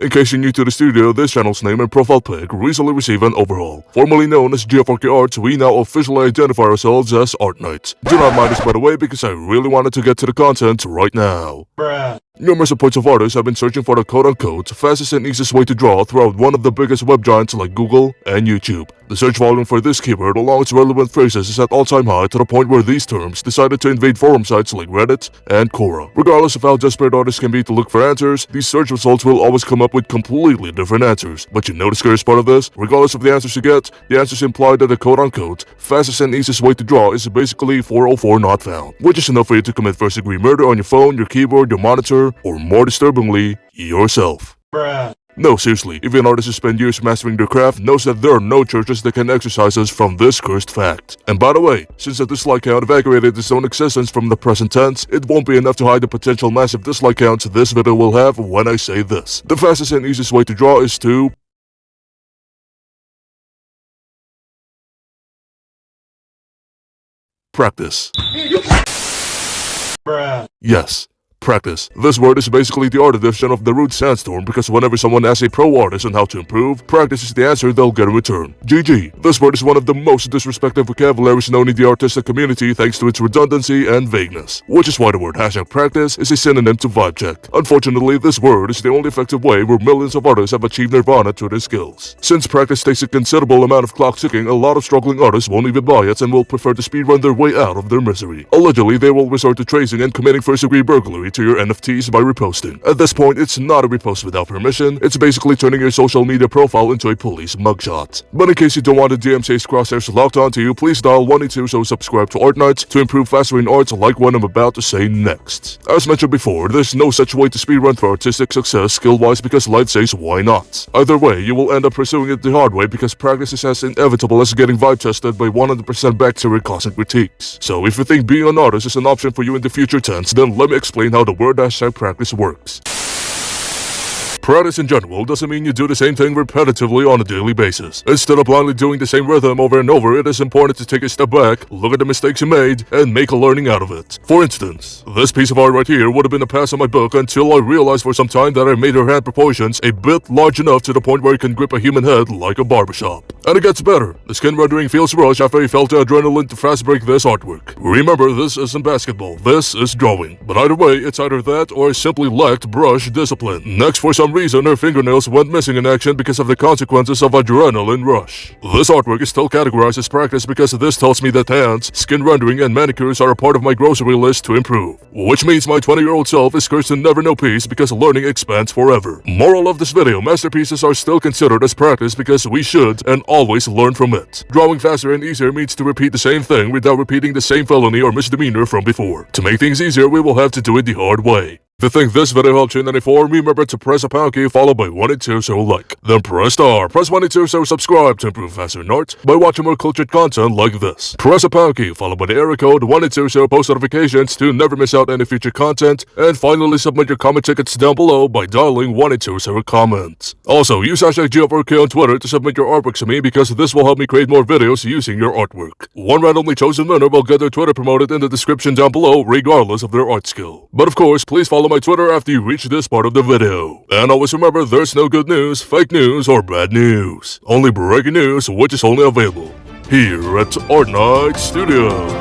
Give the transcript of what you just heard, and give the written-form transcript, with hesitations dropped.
In case you're new to the studio, this channel's name and profile pic recently received an overhaul. Formerly known as GFRK Arts, we now officially identify ourselves as ArtKnights. Do not mind us by the way, because I really wanted to get to the content right now. Bruh. Numerous reports of artists have been searching for the quote-unquote fastest and easiest way to draw throughout one of the biggest web giants like Google and YouTube. The search volume for this keyword along its relevant phrases is at all-time high, to the point where these terms decided to invade forum sites like Reddit and Quora. Regardless of how desperate artists can be to look for answers, these search results will always come up with completely different answers. But you know the scariest part of this? Regardless of the answers you get, the answers imply that the quote-unquote fastest and easiest way to draw is basically 404 not found, which is enough for you to commit first-degree murder on your phone, your keyboard, your monitor, or more disturbingly, yourself. Bruh. No, seriously, even an artist who spend years mastering their craft knows that there are no churches that can exorcise us from this cursed fact. And by the way, since the dislike count evacuated its own existence from the present tense, it won't be enough to hide the potential massive dislike counts this video will have when I say this. The fastest and easiest way to draw is to practice. Bruh. Yes. Practice. This word is basically the art edition of the root sandstorm, because whenever someone asks a pro artist on how to improve, practice is the answer they'll get in return. GG. This word is one of the most disrespected vocabularies known in the artistic community thanks to its redundancy and vagueness, which is why the word #practice is a synonym to vibe check. Unfortunately, this word is the only effective way where millions of artists have achieved nirvana through their skills. Since practice takes a considerable amount of clock ticking, a lot of struggling artists won't even buy it and will prefer to speedrun their way out of their misery. Allegedly, they will resort to tracing and committing first-degree burglary to your NFTs by reposting. At this point, it's not a repost without permission, it's basically turning your social media profile into a police mugshot. But in case you don't want the DMCA's crosshairs locked onto you, please dial 182 so subscribe to ArtKnights to improve faster in arts like what I'm about to say next. As mentioned before, there's no such way to speedrun for artistic success skill-wise because life says why not. Either way, you will end up pursuing it the hard way because practice is as inevitable as getting vibe tested by 100% bacteria causing critiques. So if you think being an artist is an option for you in the future tense, then let me explain how the word #practice works. Practice in general doesn't mean you do the same thing repetitively on a daily basis. Instead of blindly doing the same rhythm over and over, it is important to take a step back, look at the mistakes you made, and make a learning out of it. For instance, this piece of art right here would have been a pass on my book until I realized for some time that I made her hand proportions a bit large enough to the point where it can grip a human head like a barbershop. And it gets better. The skin rendering feels rush after I felt the adrenaline to fast break this artwork. Remember, this isn't basketball, this is drawing. But either way, it's either that or I simply lacked brush discipline. Next, for some reason, her fingernails went missing in action because of the consequences of adrenaline rush. This artwork is still categorized as practice because this tells me that hands, skin rendering, and manicures are a part of my grocery list to improve. Which means my 20-year-old self is cursed to never know peace because learning expands forever. Moral of this video, masterpieces are still considered as practice because we should and always learn from it. Drawing faster and easier means to repeat the same thing without repeating the same felony or misdemeanor from before. To make things easier, we will have to do it the hard way. If you think this video helped you in any form, remember to press a pound key followed by 182 so like. Then press star. Press 182 so subscribe to improve faster in art by watching more cultured content like this. Press a pound key followed by the area code 182 so post notifications to never miss out any future content. And finally submit your comment tickets down below by dialing 182 so comment. Also, use #GFRK on Twitter to submit your artwork to me because this will help me create more videos using your artwork. One randomly chosen winner will get their Twitter promoted in the description down below regardless of their art skill. But of course, please follow my Twitter after you reach this part of the video. And always remember, there's no good news, fake news, or bad news. Only breaking news, which is only available here at ArtKnights Studio.